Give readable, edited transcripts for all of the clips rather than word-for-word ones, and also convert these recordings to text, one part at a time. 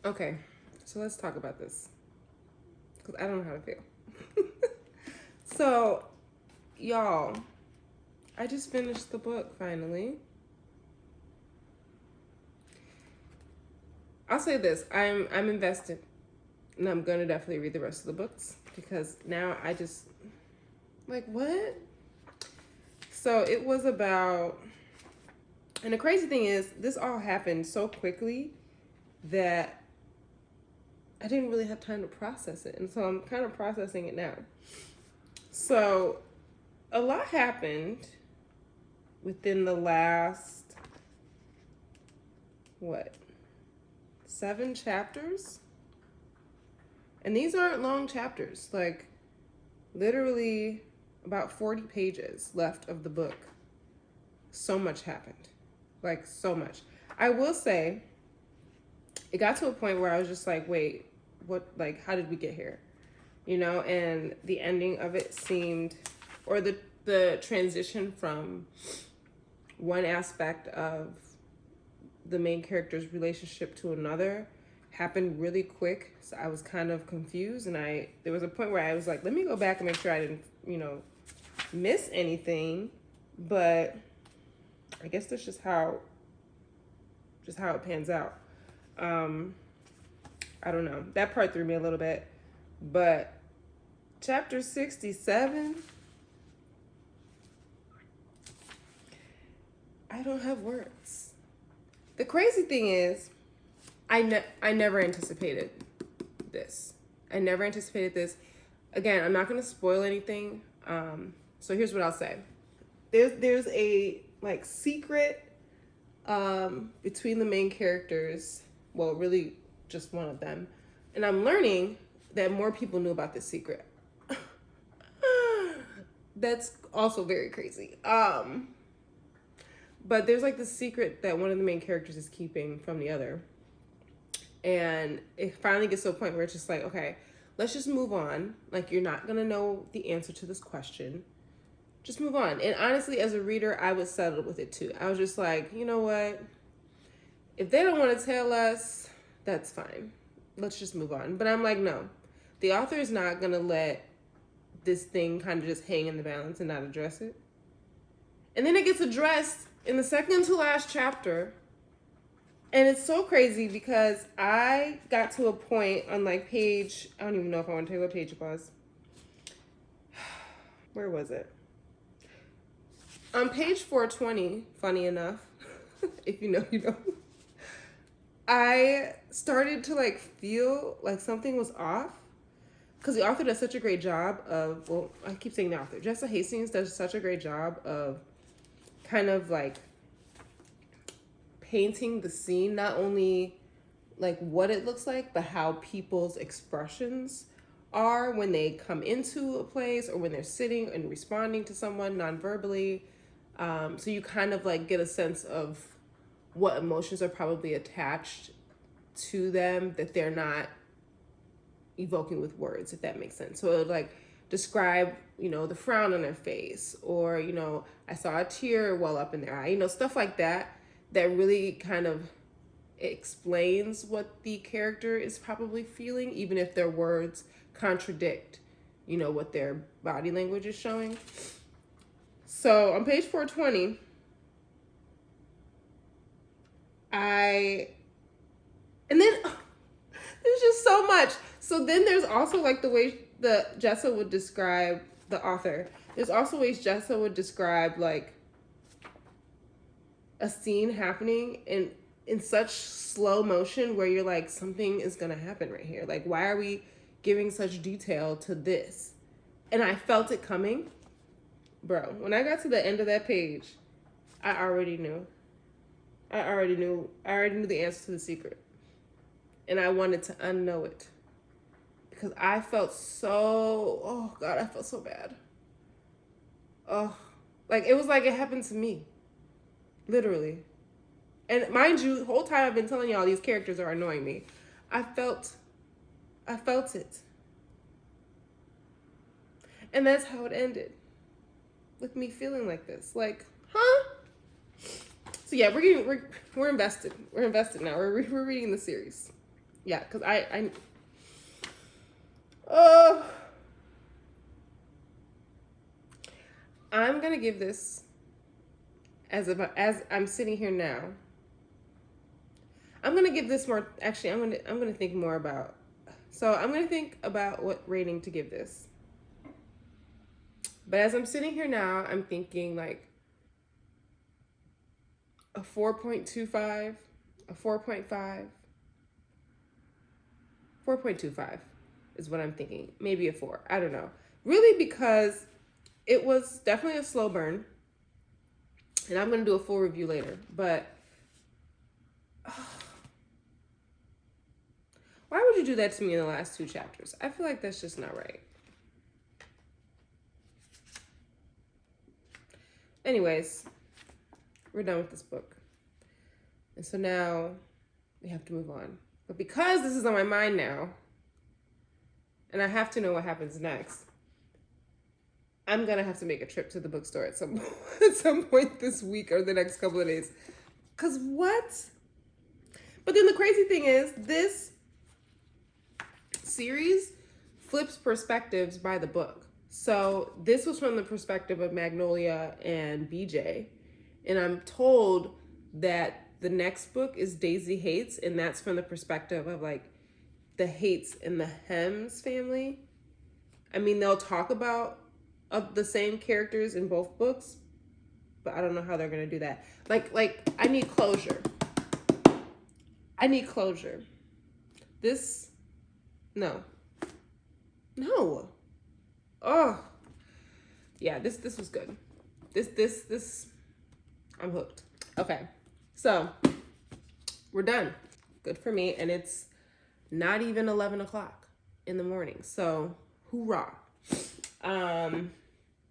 Okay, so let's talk about this because I don't know how to feel. So, y'all, I just finished the book finally. I'll say this: I'm invested, and I'm gonna definitely read the rest of the books because now I just like what. So it was about, and the crazy thing is, this all happened so quickly that I didn't really have time to process it, and so I'm kind of processing it now. So a lot happened within the last what 7 chapters, and these aren't long chapters. Like literally about 40 pages left of the book. So much happened, like so much. I will say, it got to a point where I was just like, wait, what? Like, how did we get here? And the ending of it seemed, or the transition from one aspect of the main character's relationship to another happened really quick. So I was kind of confused, and there was a point where I was like, let me go back and make sure I didn't, miss anything. But I guess that's just how it pans out. I don't know. That part threw me a little bit, but chapter 67, I don't have words. The crazy thing is, I never anticipated this. I never anticipated this. Again, I'm not going to spoil anything. So here's what I'll say. There's a like secret between the main characters. Well, really just one of them. And I'm learning that more people knew about this secret. That's also very crazy. But there's like this secret that one of the main characters is keeping from the other. And it finally gets to a point where it's just like, okay, let's just move on. Like, you're not going to know the answer to this question. Just move on. And honestly, as a reader, I was settled with it too. I was just like, you know what? If they don't want to tell us, that's fine. Let's just move on. But I'm like, no. The author is not going to let this thing kind of just hang in the balance and not address it. And then it gets addressed in the second to last chapter. And it's so crazy because I got to a point on like page, I don't even know if I want to tell you what page it was. Where was it? On page 420, funny enough, if you know, you know, I started to like feel like something was off because the author does such a great job of, well, I keep saying the author, Jessa Hastings does such a great job of kind of like painting the scene, not only like what it looks like, but how people's expressions are when they come into a place or when they're sitting and responding to someone non-verbally. So you kind of like get a sense of what emotions are probably attached to them that they're not evoking with words, if that makes sense. So it would like describe, the frown on their face, or, I saw a tear well up in their eye, stuff like that, that really kind of explains what the character is probably feeling, even if their words contradict, what their body language is showing. So on page 420, and then there's just so much. So then there's also like the way Jessa would describe the author. There's also ways Jessa would describe like a scene happening in such slow motion where you're like, something is gonna happen right here. Like, why are we giving such detail to this? And I felt it coming. Bro, when I got to the end of that page, I already knew. I already knew the answer to the secret. And I wanted to unknow it. Because I felt oh God, I felt so bad. Oh, like it was like it happened to me. Literally. And mind you, the whole time I've been telling y'all these characters are annoying me. I felt it. And that's how it ended. With me feeling like this. Like, huh? So yeah, we're invested. We're invested now. We're reading the series. Yeah, because uh, I'm gonna give this as I'm sitting here now. I'm gonna give this more. Actually, I'm gonna think more about. So I'm gonna think about what rating to give this. But as I'm sitting here now, I'm thinking like a 4.25, a 4.5, 4.25 is what I'm thinking. Maybe a 4. I don't know. Really, because it was definitely a slow burn. And I'm going to do a full review later. But why would you do that to me in the last 2 chapters? I feel like that's just not right. Anyways, we're done with this book. And so now we have to move on. But because this is on my mind now, and I have to know what happens next, I'm going to have to make a trip to the bookstore at some point this week or the next couple of days. Because what? But then the crazy thing is, this series flips perspectives by the book. So this was from the perspective of Magnolia and BJ. And I'm told that the next book is Daisy Hates, and that's from the perspective of like the Hates and the Hems family. I mean, they'll talk about the same characters in both books, but I don't know how they're gonna do that. Like I need closure. I need closure. This, no. Oh, yeah. This was good. This. I'm hooked. Okay, so we're done. Good for me, and it's not even 11 o'clock in the morning. So hoorah.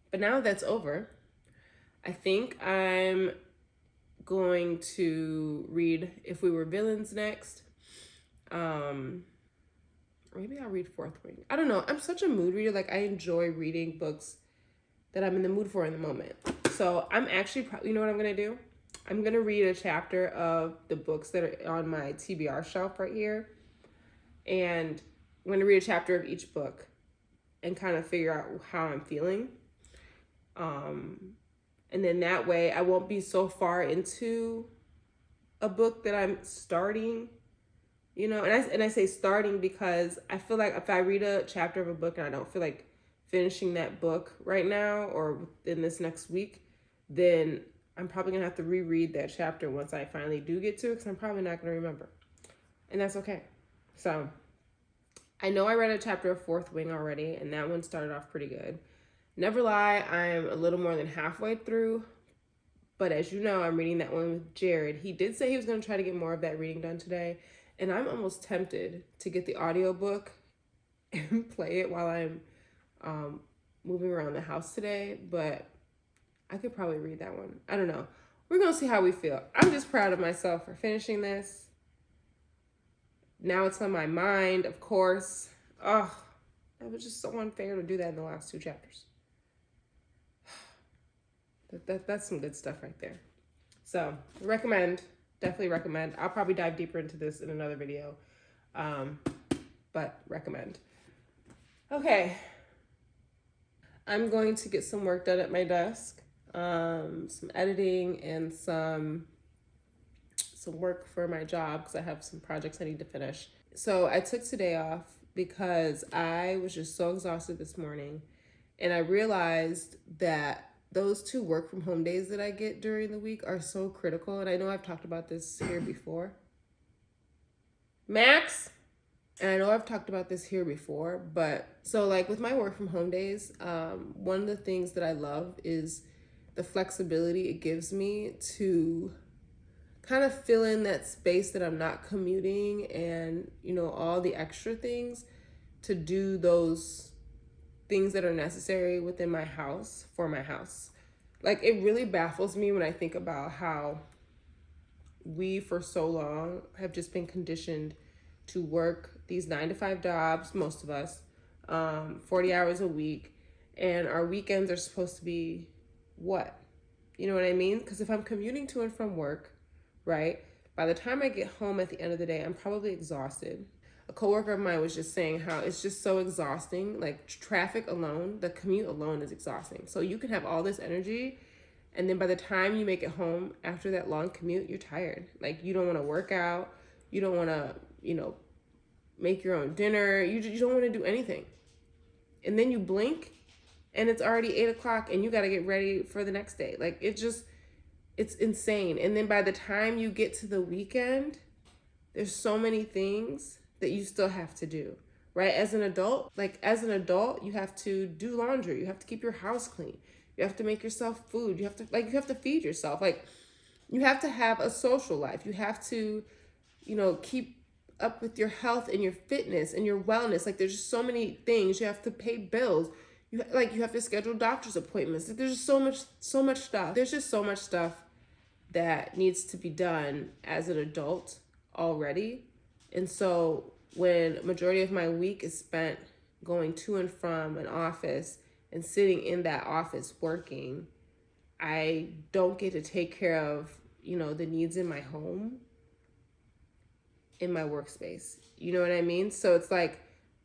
But now that's over, I think I'm going to read If We Were Villains next. Maybe I'll read Fourth Wing. I don't know. I'm such a mood reader. Like, I enjoy reading books that I'm in the mood for in the moment. So I'm actually probably, you know what I'm going to do? I'm going to read a chapter of the books that are on my TBR shelf right here. And I'm going to read a chapter of each book and kind of figure out how I'm feeling. And then that way I won't be so far into a book that I'm starting, you know, and I say starting because I feel like if I read a chapter of a book and I don't feel like finishing that book right now or in this next week, then I'm probably gonna have to reread that chapter once I finally do get to it, because I'm probably not gonna remember, and that's okay. So I know I read a chapter of Fourth Wing already, and that one started off pretty good. Never Lie, I'm a little more than halfway through, but as you know, I'm reading that one with Jared. He did say he was going to try to get more of that reading done today, and I'm almost tempted to get the audiobook and play it while I'm moving around the house today, but I could probably read that one. I don't know. We're going to see how we feel. I'm just proud of myself for finishing this. Now it's on my mind, of course. Oh, it was just so unfair to do that in the last 2 chapters. That's some good stuff right there. So recommend, definitely recommend. I'll probably dive deeper into this in another video, but recommend. Okay, I'm going to get some work done at my desk, some editing and some work for my job because I have some projects I need to finish. So I took today off because I was just so exhausted this morning, and I realized that those 2 work from home days that I get during the week are so critical. And I know I've talked about this here before. Max? And I know I've talked about this here before, but so like with my work from home days, one of the things that I love is the flexibility it gives me to kind of fill in that space that I'm not commuting and, you know, all the extra things to do those things that are necessary within my house for my house. Like, it really baffles me when I think about how we for so long have just been conditioned to work these 9-to-5 jobs, most of us, 40 hours a week, and our weekends are supposed to be what? You know what I mean? Because if I'm commuting to and from work, right, by the time I get home at the end of the day, I'm probably exhausted. a coworker of mine was just saying how it's just so exhausting. Like traffic alone, the commute alone is exhausting. So you can have all this energy, and then by the time you make it home after that long commute, you're tired. Like you don't want to work out, you don't want to, make your own dinner. You don't want to do anything. And then you blink and it's already 8 o'clock and you got to get ready for the next day. Like it's insane. And then by the time you get to the weekend, there's so many things that you still have to do, right? As an adult, you have to do laundry. You have to keep your house clean. You have to make yourself food. You have to feed yourself. Like you have to have a social life. You have to, keep up with your health and your fitness and your wellness. Like there's just so many things. You have to pay bills. You have to schedule doctor's appointments. Like, there's just so much stuff. There's just so much stuff that needs to be done as an adult already. And so when majority of my week is spent going to and from an office and sitting in that office working, I don't get to take care of, the needs in my home, in my workspace. You know what I mean? So it's like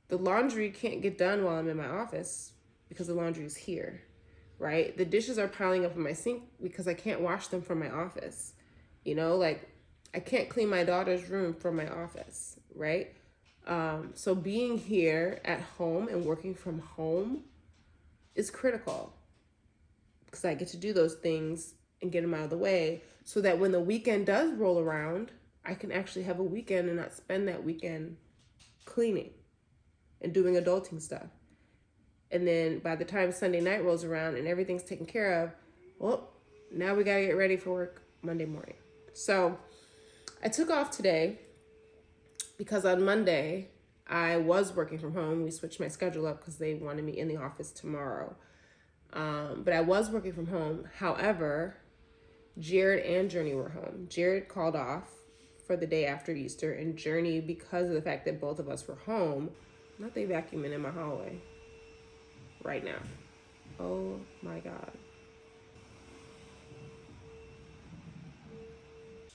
the laundry can't get done while I'm in my office because the laundry is here, right? The dishes are piling up in my sink because I can't wash them from my office. I can't clean my daughter's room from my office, right? So being here at home and working from home is critical because I get to do those things and get them out of the way so that when the weekend does roll around, I can actually have a weekend and not spend that weekend cleaning and doing adulting stuff. And then by the time Sunday night rolls around and everything's taken care of, well, now we got to get ready for work Monday morning. So I took off today because on Monday I was working from home. We switched my schedule up because they wanted me in the office tomorrow. But I was working from home. However, Jared and Journey were home. Jared called off for the day after Easter, and Journey, because of the fact that both of us were home, not they vacuuming in my hallway right now. Oh my God.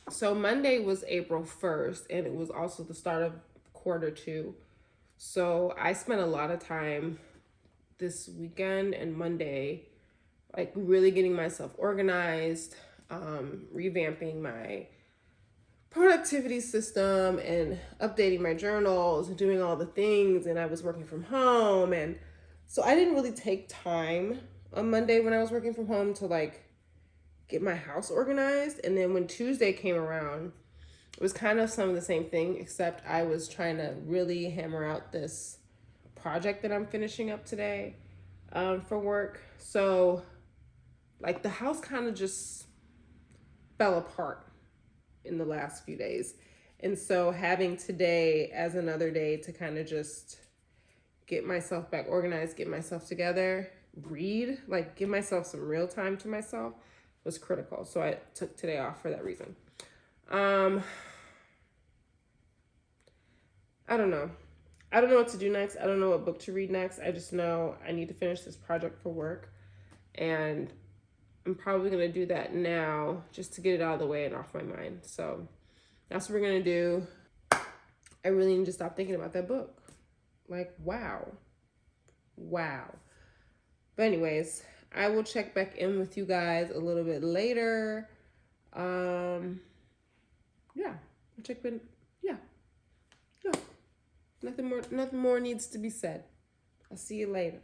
So Monday was April 1st, and it was also the start of Q2. So I spent a lot of time this weekend and Monday, like really getting myself organized, revamping my productivity system and updating my journals and doing all the things. And I was working from home. And so I didn't really take time on Monday when I was working from home to get my house organized. And then when Tuesday came around, it was kind of some of the same thing, except I was trying to really hammer out this project that I'm finishing up today for work. So the house kind of just fell apart in the last few days. And so having today as another day to kind of just get myself back organized, get myself together, read, give myself some real time to myself was critical. So I took today off for that reason. I don't know. I don't know what to do next. I don't know what book to read next. I just know I need to finish this project for work. And I'm probably going to do that now just to get it out of the way and off my mind. So that's what we're going to do. I really need to stop thinking about that book. Wow. But anyways, I will check back in with you guys a little bit later. Yeah. I'll check in. Yeah. Nothing more needs to be said. I'll see you later.